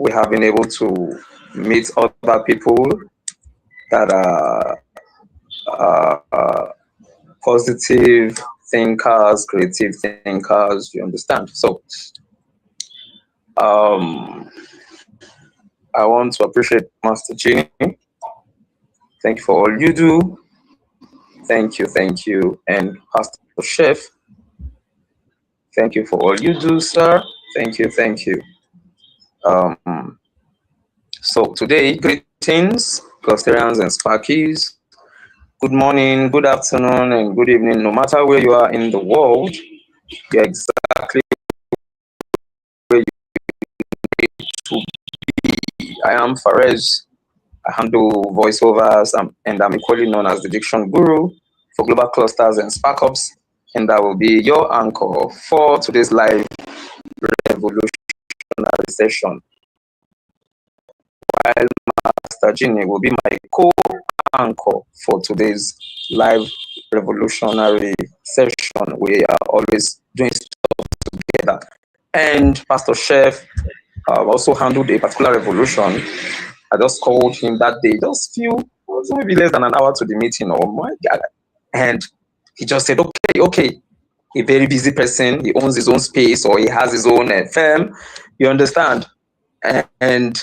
we have been able to meet other people that are positive thinkers, creative thinkers, you understand? So I want to appreciate Master Genie. Thank you for all you do. Thank you. And Pastor Chef, thank you for all you do, sir. Thank you. Um, so today, greetings, Gosterians and Sparkies. Good morning, good afternoon, and good evening. No matter where you are in the world, you're exactly where you need to be. I am Fares. I handle voiceovers, and I'm equally known as the Diction Guru for Global Clusters and Sparkups. And I will be your anchor for today's live revolutionary session. While Master Genie will be my co-anchor for today's live revolutionary session. We are always doing stuff together. And Pastor Chef also handled a particular revolution. I just called him that day, just maybe less than an hour to the meeting. Oh my God. And he just said, okay, a very busy person, he owns his own space or he has his own firm, you understand? And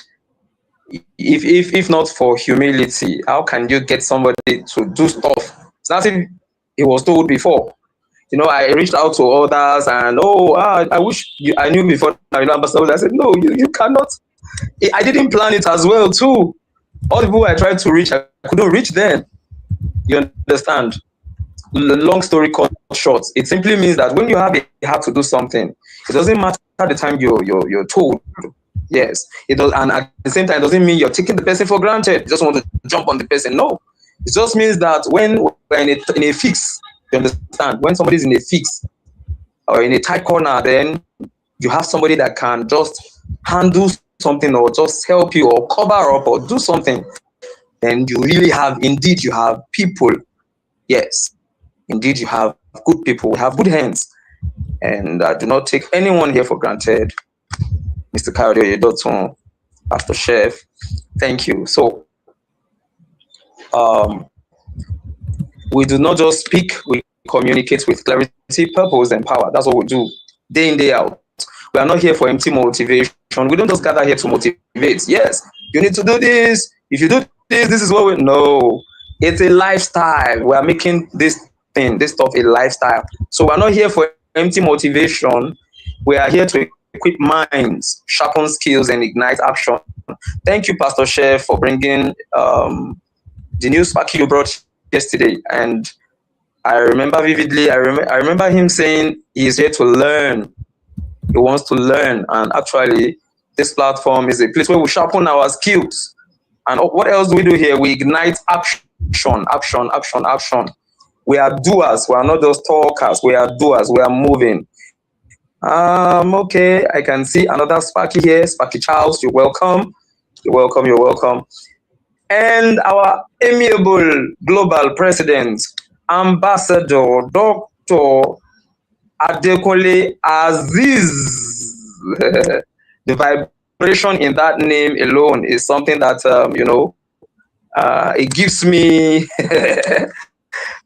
if not for humility, how can you get somebody to do stuff? It's nothing he was told before. You know, I reached out to others and, I wish I knew before. I said, no, you cannot. I didn't plan it as well, too. All the people I tried to reach, I couldn't reach them. You understand? Long story cut short, it simply means that when you have a heart to do something, it doesn't matter the time you're told. Yes, it does, and at the same time, it doesn't mean you're taking the person for granted. You just want to jump on the person. No, it just means that when we're in a fix, you understand? When somebody's in a fix or in a tight corner, then you have somebody that can just handle something or just help you or cover up or do something. Then you really have people. Yes, indeed, you have good people. We have good hands, and I do not take anyone here for granted. Mr. Kayode Oyedotun, Pastor Chef, thank you. So, we do not just speak, we communicate with clarity, purpose, and power. That's what we do day in, day out. We are not here for empty motivation. We don't just gather here to motivate. Yes, you need to do this. If you do this is what we know. It's a lifestyle. We are making this stuff a lifestyle. So we're not here for empty motivation. We are here to equip minds, sharpen skills, and ignite action. Thank you, Pastor Chef, for bringing the new Sparky you brought yesterday. And I remember vividly, I remember him saying he's here to learn. He wants to learn. And actually, this platform is a place where we sharpen our skills. And what else do we do here? We ignite action. We are doers. We are not just talkers. We are doers. We are moving. Okay, I can see another Sparky here. Sparky Charles, you're welcome. You're welcome. And our amiable global president, Ambassador Dr. Adekunle Aziz. The vibration in that name alone is something that, it gives me,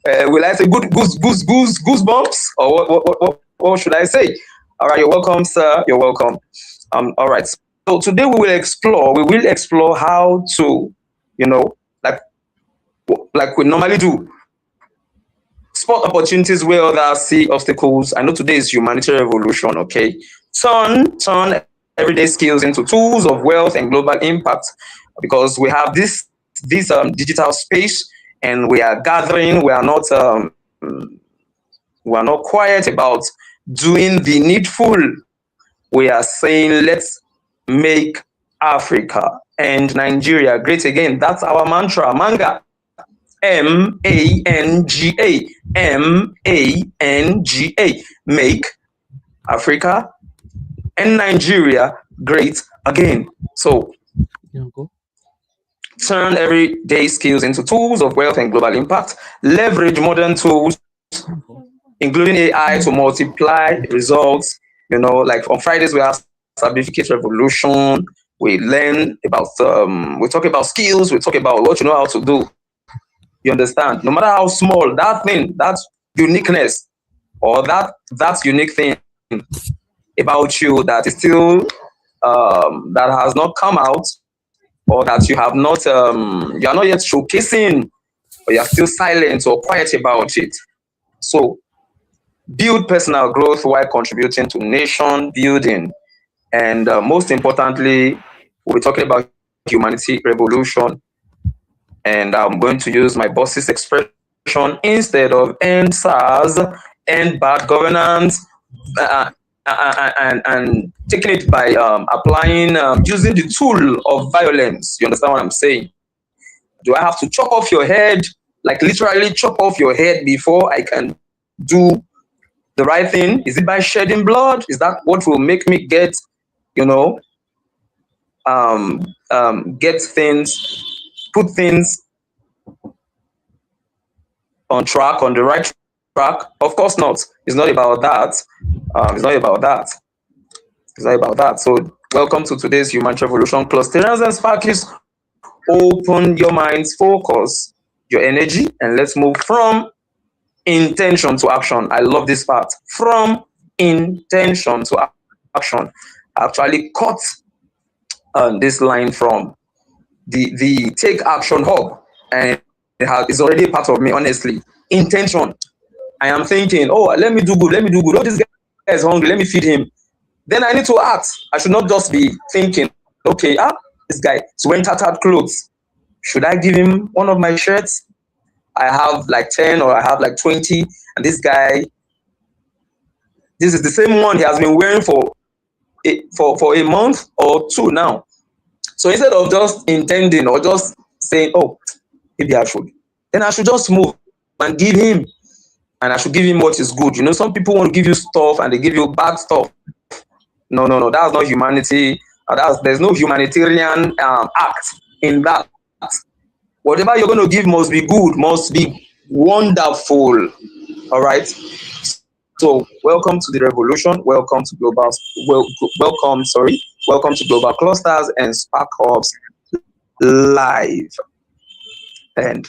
will I say goosebumps? Or what should I say? All right, you're welcome, sir. You're welcome. All right. So today we will explore how to, like we normally do, spot opportunities where others see obstacles. I know today is humanitarian revolution, okay? Turn everyday skills into tools of wealth and global impact, because we have this digital space and we are gathering. We are not quiet about doing the needful. We are saying, let's make Africa and Nigeria great again. That's our mantra, manga. M-A-N-G-A. M-A-N-G-A. Make Africa and Nigeria great again. So, turn everyday skills into tools of wealth and global impact. Leverage modern tools, including AI, to multiply results. Like on Fridays, we have certificate revolution. We learn about, we talk about skills, we talk about what you know how to do. You understand? No matter how small that thing, that uniqueness, or that unique thing about you that is still, that has not come out, or that you have not, you are not yet showcasing, or you are still silent or quiet about it. So build personal growth while contributing to nation building. And most importantly, we're talking about humanity revolution. And I'm going to use my boss's expression instead of end SARS, end bad governance, uh, and taking it by applying, using the tool of violence. You understand what I'm saying? Do I have to chop off your head, like literally chop off your head before I can do the right thing? Is it by shedding blood? Is that what will make me get, you know, get things, put things on track, on the right track? Of course not. It's not about that. It's not about that. It's not about that. So welcome to today's Human Revolution. Clusterers and Sparkies, open your minds, focus your energy, and let's move from intention to action. I love this part. From intention to action. I actually cut this line from the Take Action Hub, and it's already a part of me, honestly. Intention. I am thinking, oh, let me do good, let me do good. Oh, this guy is hungry, let me feed him. Then I need to act. I should not just be thinking, okay, this guy is wearing tattered clothes. Should I give him one of my shirts? I have like 10 or I have like 20, and this guy, this is the same one he has been wearing for a month or two now. So instead of just intending or just saying, oh, maybe I should, then I should just move and give him. And I should give him what is good. You know, some people want to give you stuff and they give you bad stuff. No, that's not humanity. There's no humanitarian act in that. Whatever you're going to give must be good, must be wonderful. All right. So welcome to the revolution. Welcome to welcome to Global Clusters and Spark Hubs Live. And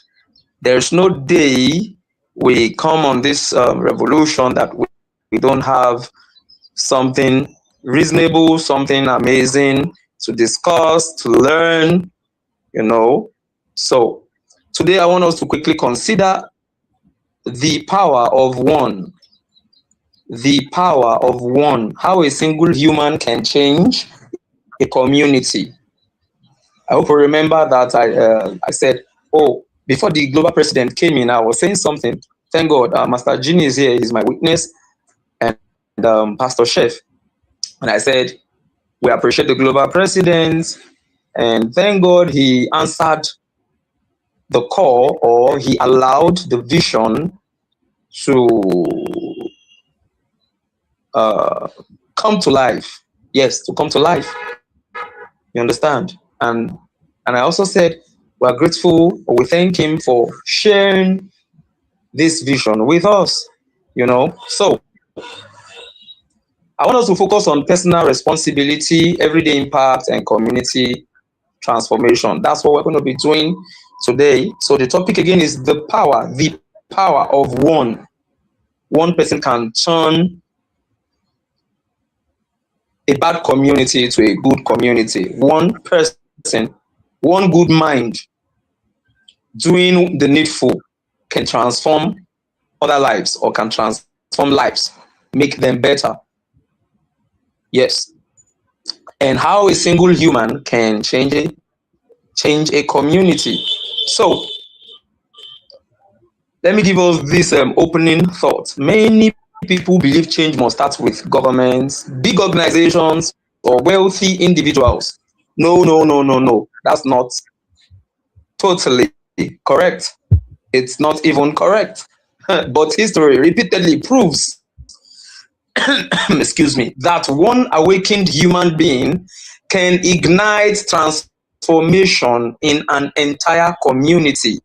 there's no day we come on this revolution that we don't have something reasonable, something amazing to discuss, to learn, you know. So today I want us to quickly consider the power of one. The power of one. How a single human can change a community. I hope you remember that I said, oh, before the global president came in, I was saying something. Thank God, Master Genie is here. He's my witness, and Pastor Chef. And I said, we appreciate the global president, and thank God he answered the call, or he allowed the vision to come to life. Yes, to come to life. You understand? And I also said, we're grateful, or we thank him for sharing this vision with us, you know. So I want us to focus on personal responsibility, everyday impact, and community transformation. That's what we're going to be doing today. So the topic again is the power of one. One person can turn a bad community to a good community. One person, one good mind doing the needful can transform other lives, or can transform lives, make them better. Yes. And how a single human can change a community. So let me give us this opening thought. Many people believe change must start with governments, big organizations, or wealthy individuals. No. That's not totally correct. It's not even correct. But history repeatedly proves excuse me, that one awakened human being can ignite transformation in an entire community.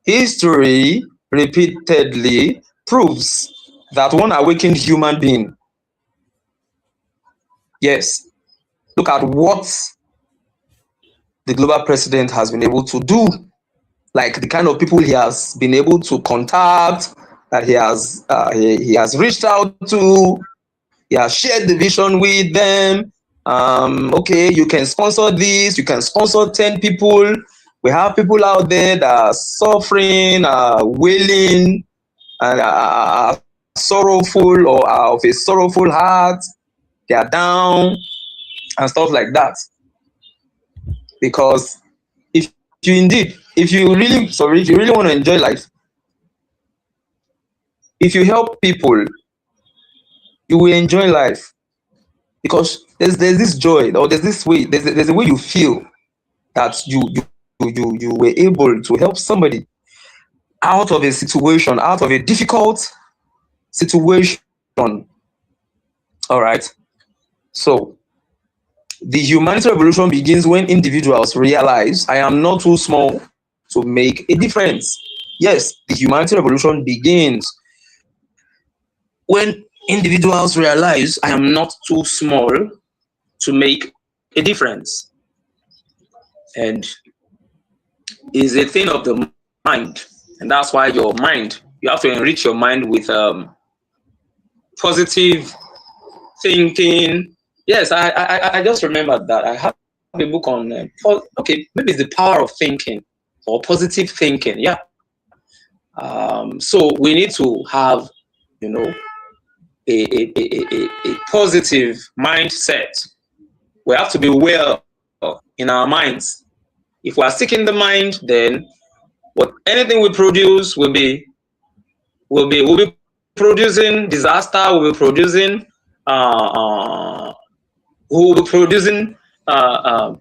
History repeatedly proves that one awakened human being, yes, Look at what the global president has been able to do, like the kind of people he has been able to contact, that he has reached out to, he has shared the vision with them. Okay, you can sponsor this, you can sponsor 10 people. We have people out there that are suffering, wailing, and are sorrowful, or are of a sorrowful heart. They are down and stuff like that. Because if if you really want to enjoy life, if you help people, you will enjoy life. Because there's this joy, or there's a way you feel that you were able to help somebody out of a situation, out of a difficult situation. All right. So the humanity revolution begins when individuals realize I am not too small to make a difference. Yes, the humanity revolution begins when individuals realize I am not too small to make a difference. And is a thing of the mind. And that's why your mind, you have to enrich your mind with positive thinking. Yes, I just remembered that I have a book on, maybe it's the power of thinking or positive thinking. Yeah. So we need to have, a positive mindset. We have to be well in our minds. If we are sick in the mind, then anything we produce will be producing disaster. We'll be producing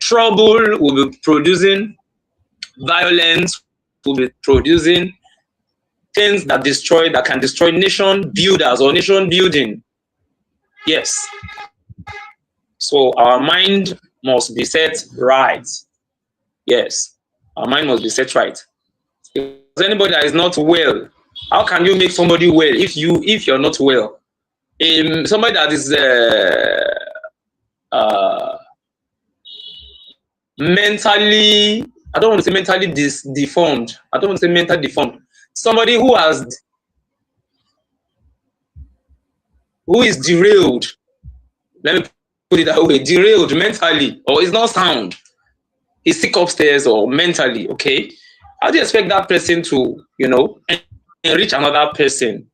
trouble. We'll be producing violence. We'll be producing things that can destroy nation builders or nation building. Yes. So our mind must be set right. Yes, our mind must be set right. If anybody that is not well, how can you make somebody well if you're not well? Somebody that is mentally, I don't want to say mentally deformed. I don't want to say mentally deformed. Somebody who is derailed. Let me put it that way: derailed mentally, or is not sound. He's sick upstairs or mentally. Okay, how do you expect that person to, enrich another person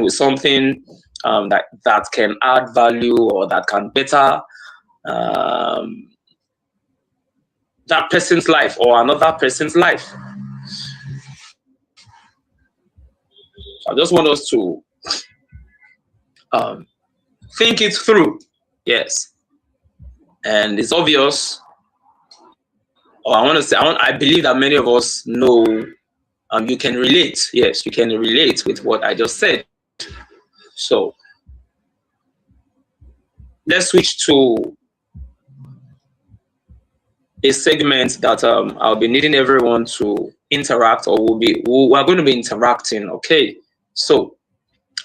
with something that can add value, or that can better that person's life or another person's life? I just want us to think it through. Yes. And it's obvious, or I believe that many of us know, you can relate. Yes, you can relate with what I just said. So let's switch to a segment that I'll be needing everyone to interact, or we're going to be interacting. Okay, so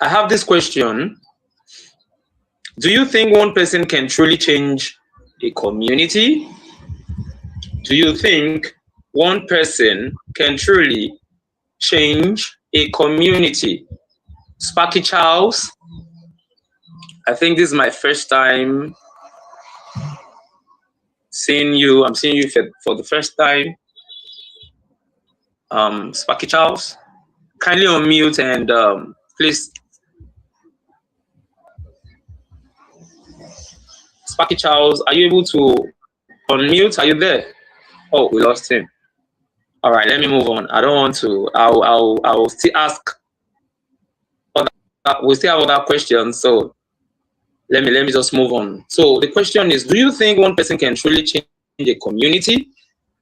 I have this question. Do you think one person can truly change a community? Do you think one person can truly change a community? Sparky Charles, I think this is my first time seeing you. I'm seeing you for the first time. Sparky Charles, kindly unmute and please. Sparky Charles, are you able to unmute? Are you there? Oh, we lost him. All right, let me move on. I don't want to. I'll still ask. We still have other questions, so let me just move on. So the question is: do you think one person can truly change a community?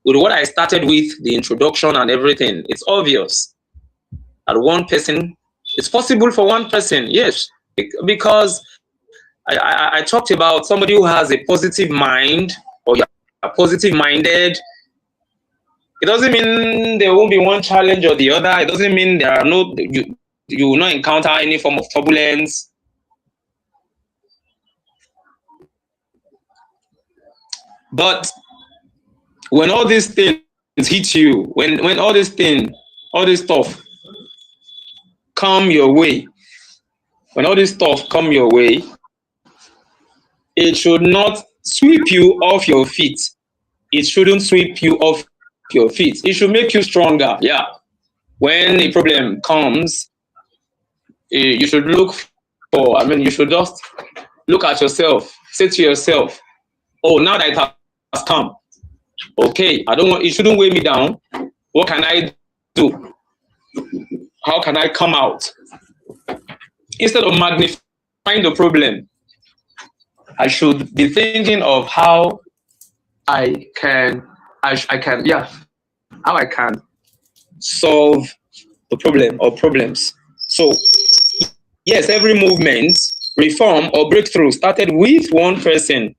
With what I started with, the introduction and everything, it's obvious that one person, it's possible for one person. Yes, because I talked about somebody who has a positive mind, or you're positive minded. It doesn't mean there won't be one challenge or the other. It doesn't mean you will not encounter any form of turbulence. But when all these things hit you, when all this stuff come your way, when all this stuff come your way, it should not sweep you off your feet. It shouldn't sweep you off your feet. It should make you stronger. Yeah. When a problem comes, you should you should just look at yourself, say to yourself, oh, now that it has come, okay, it shouldn't weigh me down. What can I do? How can I come out? Instead of magnifying the problem, I should be thinking of how I can solve the problem or problems. So, yes, every movement, reform, or breakthrough started with one person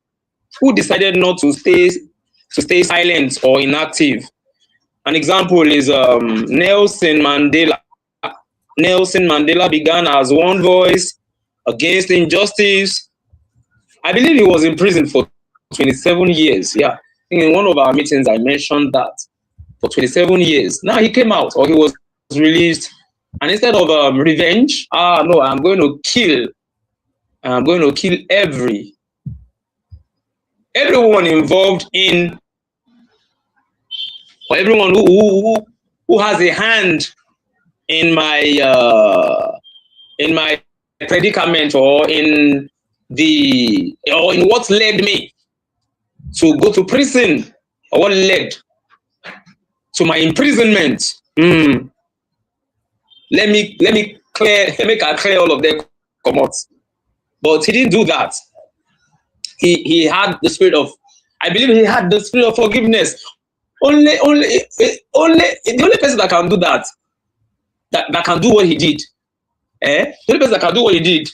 who decided not to stay silent or inactive. An example is Nelson Mandela. Nelson Mandela began as one voice against injustice. I believe he was in prison for 27 years. Yeah, in one of our meetings, I mentioned that for 27 years. Now he came out, or he was released, and instead of revenge, no, I'm going to kill everyone involved in, or everyone who has a hand in my predicament, or in what led me to go to prison, or what led to my imprisonment. Let me clear all of them come out. But he didn't do that. He had the spirit of, I believe he had the spirit of forgiveness. Only the only person that can do that can do what he did. The only person that can do what he did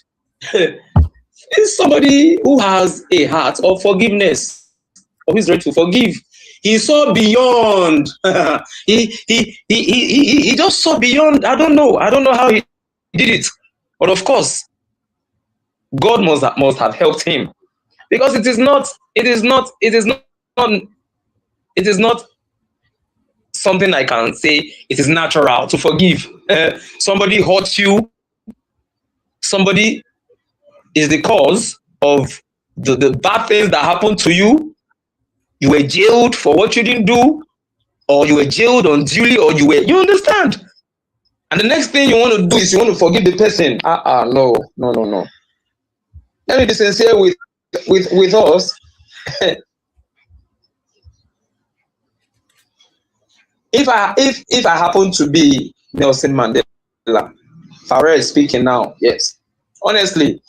is somebody who has a heart of forgiveness, or who is ready to forgive. He saw beyond. he just saw beyond. I don't know how he did it, but of course, God must have helped him, because it is not something I can say it is natural to forgive. Somebody hurt you. Somebody is the cause of the bad things that happened to you. You were jailed for what you didn't do, or you were jailed unduly, or you understand. And the next thing you want to do is you want to forgive the person. No. Let me be sincere with us. If I happen to be Nelson Mandela, Farrell is speaking now. Yes, honestly,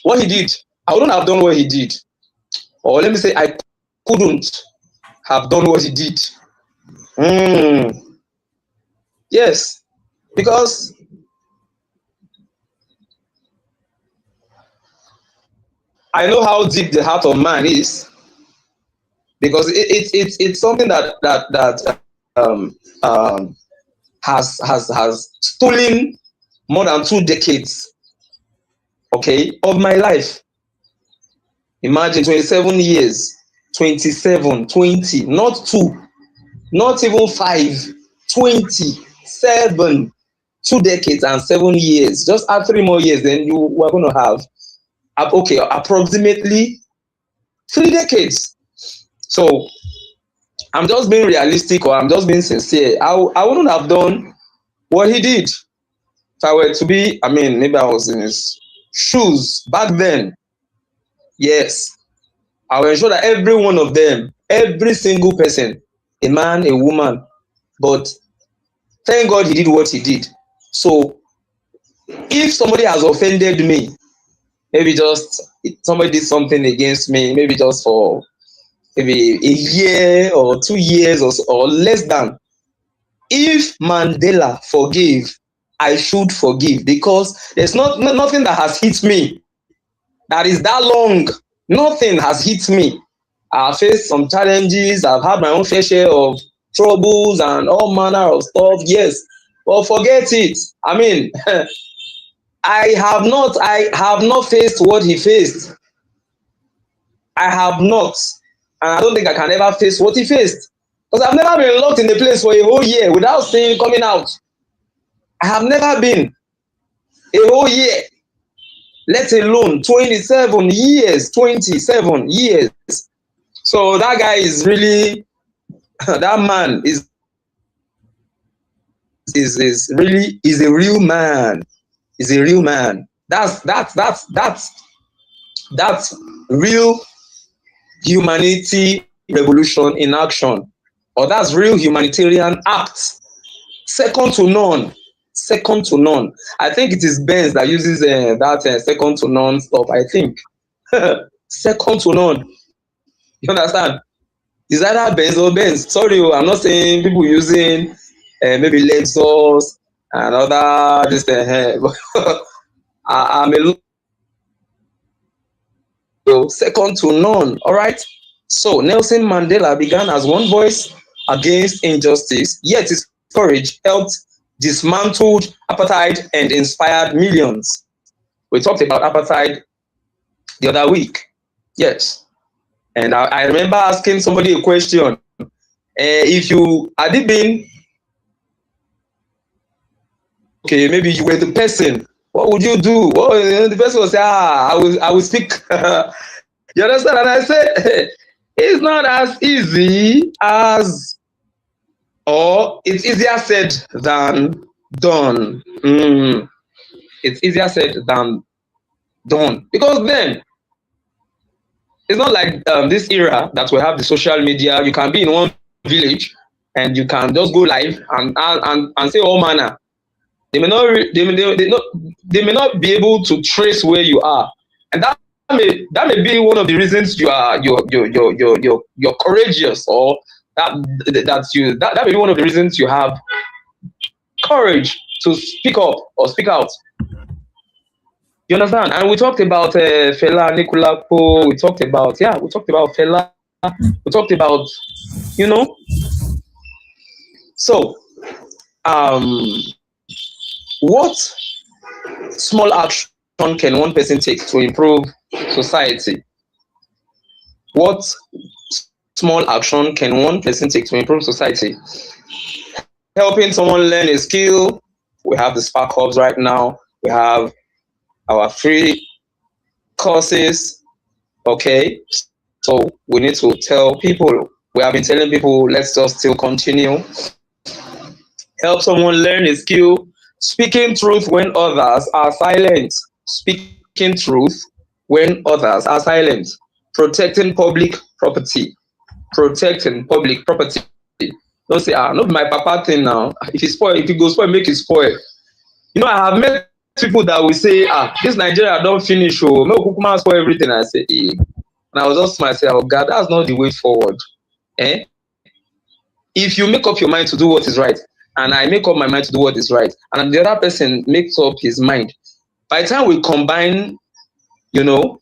what he did, I wouldn't have done what he did, or let me say, I couldn't have done what he did. Yes, because I know how deep the heart of man is, because it's something that has stolen more than 2 decades, okay, of my life. Imagine 27 years, 27, 20, not 2, not even 5, 27, 2 decades and 7 years. Just add 3 more years, then you are going to have, approximately 3 decades. So I'm just being realistic, or I'm just being sincere. I wouldn't have done what he did. If I were to be, maybe I was in his shoes back then. Yes, I will ensure that every one of them, every single person, a man, a woman, but thank God he did what he did. So if somebody has offended me, maybe just somebody did something against me, maybe just for maybe a year or 2 years or less than, if Mandela forgave, I should forgive, because there's nothing that has hit me that is that long. Nothing has hit me. I've faced some challenges. I've had my own fair share of troubles and all manner of stuff. Yes, but forget it. I have not faced what he faced. I have not. And I don't think I can ever face what he faced. Because I've never been locked in a place for a whole year without seeing coming out. I have never been a whole year, let alone 27 years, 27 years. So that guy is really, that man is really, is a real man. Is a real man. That's real humanity revolution in action, or that's real humanitarian act. Second to none. Second to none. I think it is Benz that uses that second to none stuff. I think second to none. You understand? It's either Benz or Benz. Sorry, I'm not saying people using maybe Lexus and other this. I'm a second to none. All right. So Nelson Mandela began as one voice against injustice, yet his courage helped dismantled apartheid and inspired millions. We talked about apartheid the other week. Yes. And I remember asking somebody a question. If you had it been, okay, maybe you were the person, what would you do? Well, the person will say, I will speak. You understand? And I said, it's not as easy as, or it's easier said than done. It's easier said than done. Because then, it's not like this era that we have the social media. You can be in one village and you can just go live and say all manner. They may not be able to trace where you are, and that may be one of the reasons you're courageous, or that may be one of the reasons you have courage to speak up or speak out. You understand? And we talked about Fela Anikulapo. We talked about Fela. We talked about, you know. So, what small action can one person take to improve society? What small action can one person take to improve society? Helping someone learn a skill. We have the Spark Hubs right now. We have our free courses. Okay, so we need to tell people. We have been telling people, let's just still continue. Help someone learn a skill. Speaking truth when others are silent. Speaking truth when others are silent. Protecting public property. Protecting public property. Don't say, not my papa thing now. If it goes spoil, make it spoil. You know, I have met people that will say, this Nigeria don't finish, oh, no kukuma spoil everything. I say, and I was just myself, oh God, that's not the way forward. If you make up your mind to do what is right, and I make up my mind to do what is right, and the other person makes up his mind, by the time we combine, you know,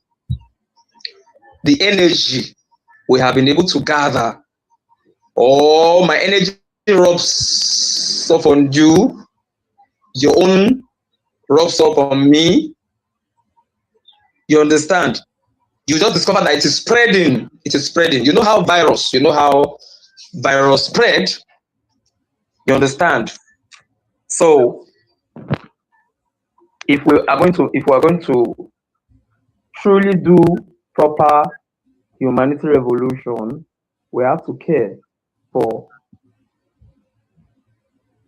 the energy we have been able to gather, or my energy rubs off on you, your own rubs up on me, you understand? You just discover that it is spreading. It is spreading. You know how virus spread? You understand? So if we are going to truly do proper humanity revolution, we have to care for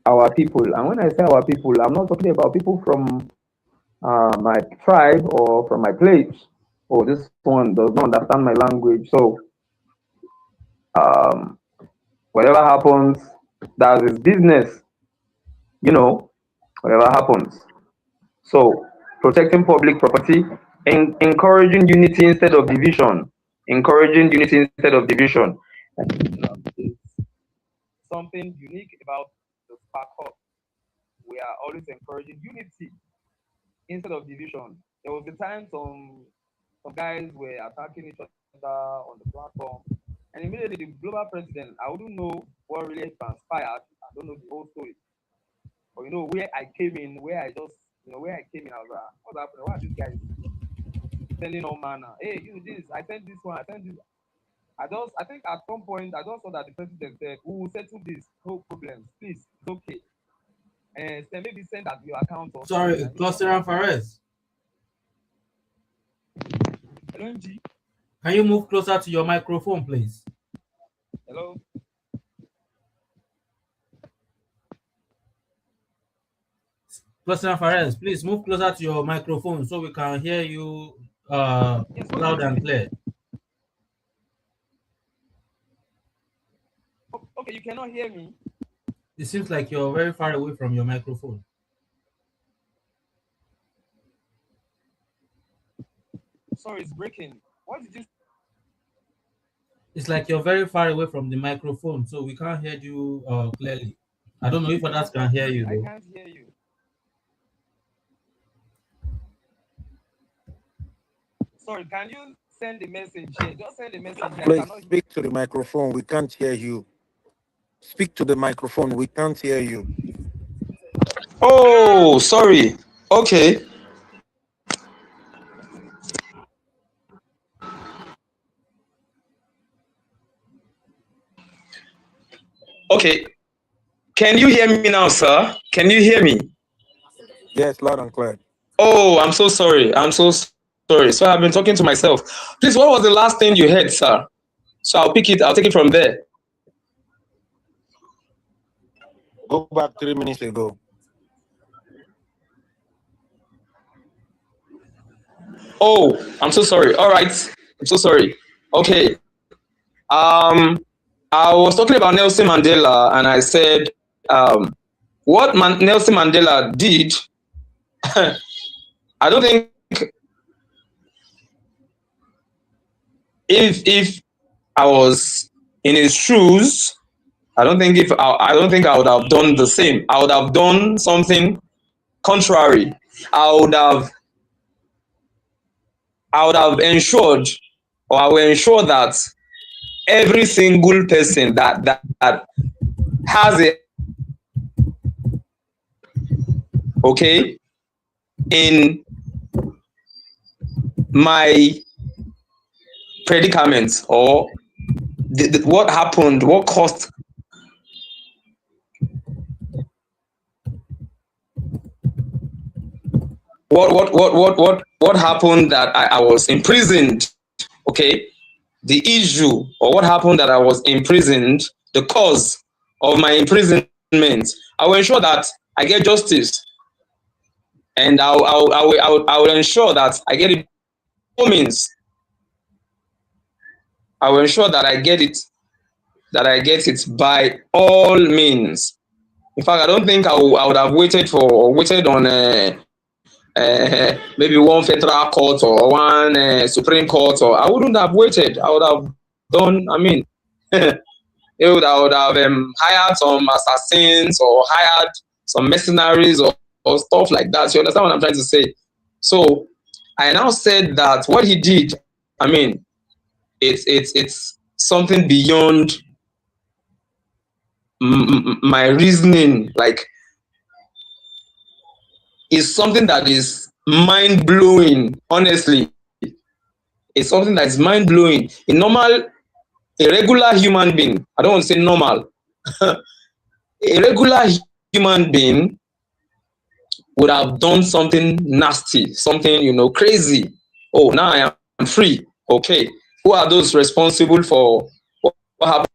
our people. And when I say our people, I'm not talking about people from my tribe or from my place. Oh, this one does not understand my language. So whatever happens, that's his business. You know, whatever happens. So protecting public property and encouraging unity instead of division. Encouraging unity instead of division. Something unique about the Spark Hub. We are always encouraging unity instead of division. There was the time some guys were attacking each other on the platform, and immediately the global president, I wouldn't know what really transpired. I don't know the whole story. But you know, where I came in, I was like, what's happening? Why are these guys sending all manner? Hey, you this, I sent this one, I sent this. I think at some point, I just saw that the president said, "We will settle this, no problems. Please, it's okay." And then maybe send at your account or something. Sorry, I don't know. Cluster and Fares. Hello, MG. Can you move closer to your microphone, please? Hello. Cluster and Fares, please move closer to your microphone so we can hear you Yes, what loud did you and say? clear. Okay, you cannot hear me. It seems like you're very far away from your microphone. Sorry, it's breaking. What did you? It's like you're very far away from the microphone, so we can't hear you clearly. I don't know if others can hear you I though. can't hear you. Sorry, can you send a message here? Just send a message. I Please cannot hear. speak to the microphone. We can't hear you. Speak to the microphone. We can't hear you. Oh, sorry. Okay. Okay. Can you hear me now, sir? Can you hear me? Yes, loud and clear. Oh, I'm so sorry. I'm so sorry. So I've been talking to myself. Please, what was the last thing you heard, sir? So I'll pick it. I'll take it from there. Go back 3 minutes ago. Oh, I'm so sorry. All right. I'm so sorry. Okay. Um, I was talking about Nelson Mandela, and I said, what Nelson Mandela did. I don't think if I was in his shoes, I don't think I would have done the same. I would have done something contrary. I would have I would have ensured, or I will ensure that every single person that has a okay in my predicament, or what happened, what caused, what happened that I was imprisoned. Okay, the issue, or what happened that I was imprisoned, the cause of my imprisonment. I will ensure that I get justice, and I will ensure that I get it. Means I will ensure that I get it, by all means. In fact, I don't think I would have waited on maybe one federal court or one Supreme Court, or I wouldn't have waited. I would have done. I mean, I would have hired some assassins or hired some mercenaries, or stuff like that. You understand what I'm trying to say? So I now said that what he did, I mean, it's something beyond my reasoning. Like, it's something that is mind blowing. Honestly, it's something that is mind blowing. A regular human being. I don't want to say normal. A regular human being would have done something nasty, something crazy. Oh, now I am free. Okay, who are those responsible for what happened?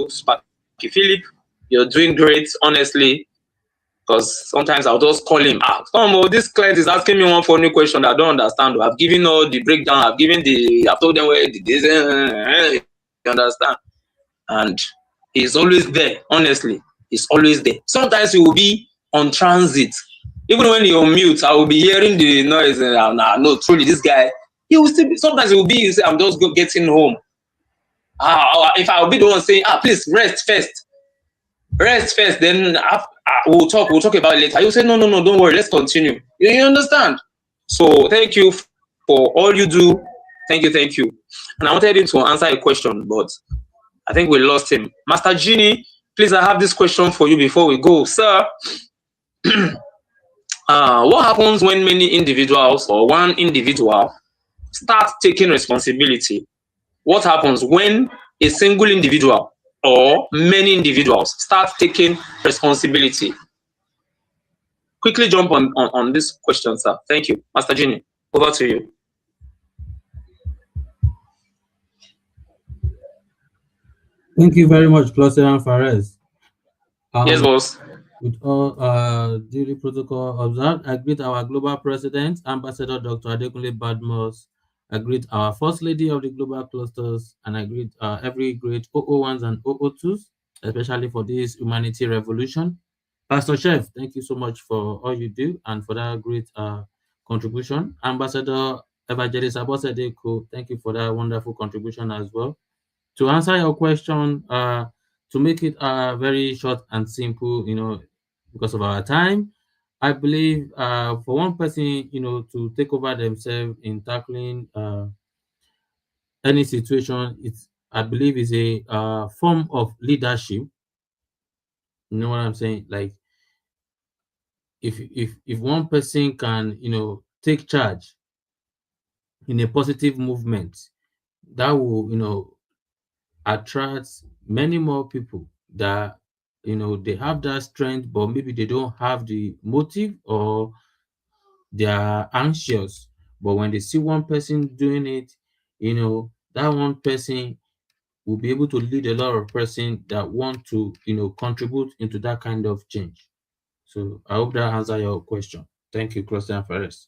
Sparky Philip, you're doing great, honestly. Because sometimes I'll just call him. This client is asking me one funny question that I don't understand. I've given all the breakdown. I've told them where the this. You understand? And he's always there. Honestly, he's always there. Sometimes he will be on transit. Even when you're on mute, I will be hearing the noise. No, truly, this guy. He will still. Sometimes he will be. He say, "I'm just getting home." If I will be the one saying, please rest first, then we'll talk about it later. You say, no, don't worry, let's continue. You understand? So thank you for all you do. Thank you. And I wanted him to answer a question, but I think we lost him. Master Genie, please, I have this question for you before we go. Sir, what happens when many individuals or one individual start taking responsibility? What happens when a single individual or many individuals start taking responsibility? Quickly jump on this question, sir. Thank you. Master Genie, over to you. Thank you very much, Closer and Fares. Yes, boss. With all duty protocol observed, I greet our global president, Ambassador Dr. Adekunle Badmus. I greet our first lady of the global clusters, and I greet every great 001s and 002s, especially for this humanity revolution. Pastor Chef, thank you so much for all you do and for that great contribution. Ambassador Evangelist Abosedeko, thank you for that wonderful contribution as well. To answer your question, to make it very short and simple, because of our time, I believe for one person, to take over themselves in tackling any situation, I believe is a form of leadership. You know what I'm saying? Like if one person can, take charge in a positive movement, that will, attract many more people that they have that strength, but maybe they don't have the motive or they are anxious, but when they see one person doing it, that one person will be able to lead a lot of person that want to, contribute into that kind of change. So I hope that answer your question. Thank you, Christian Ferris.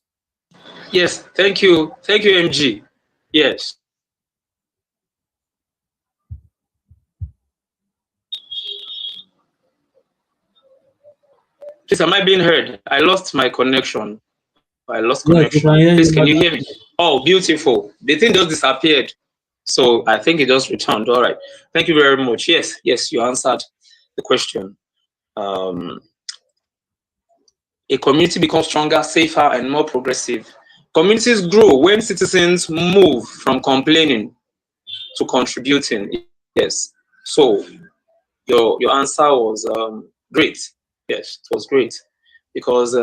Yes, thank you. Thank you, MG. Yes. Please, am I being heard? I lost my connection. I lost Yes, we connection. can hear Please, you. can you hear me? Oh, beautiful. The thing just disappeared. So I think it just returned. All right. Thank you very much. Yes, you answered the question. A community becomes stronger, safer, and more progressive. Communities grow when citizens move from complaining to contributing. Yes. So your answer was great. Yes, it was great, because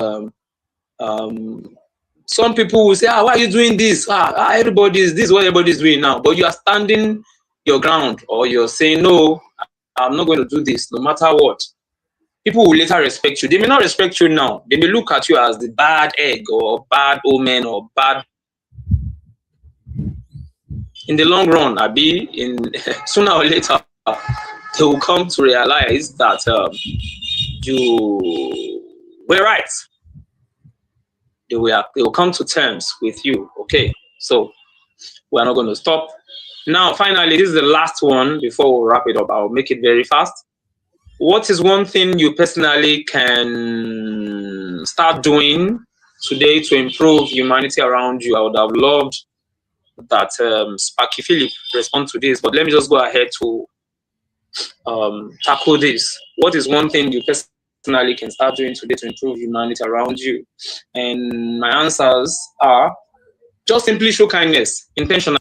some people will say, why are you doing this? This is what everybody is doing now. But you are standing your ground, or you're saying, no, I'm not going to do this, no matter what. People will later respect you. They may not respect you now. They may look at you as the bad egg, or bad omen, or bad. In the long run, sooner or later, they will come to realize that you were right. They will come to terms with you. Okay, so we're not going to stop. Now, finally, this is the last one before we wrap it up. I'll make it very fast. What is one thing you personally can start doing today to improve humanity around you? I would have loved that Sparky Philip respond to this, but let me just go ahead to tackle this. What is one thing you personally can start doing today to improve humanity around you? And my answers are: just simply show kindness intentionally.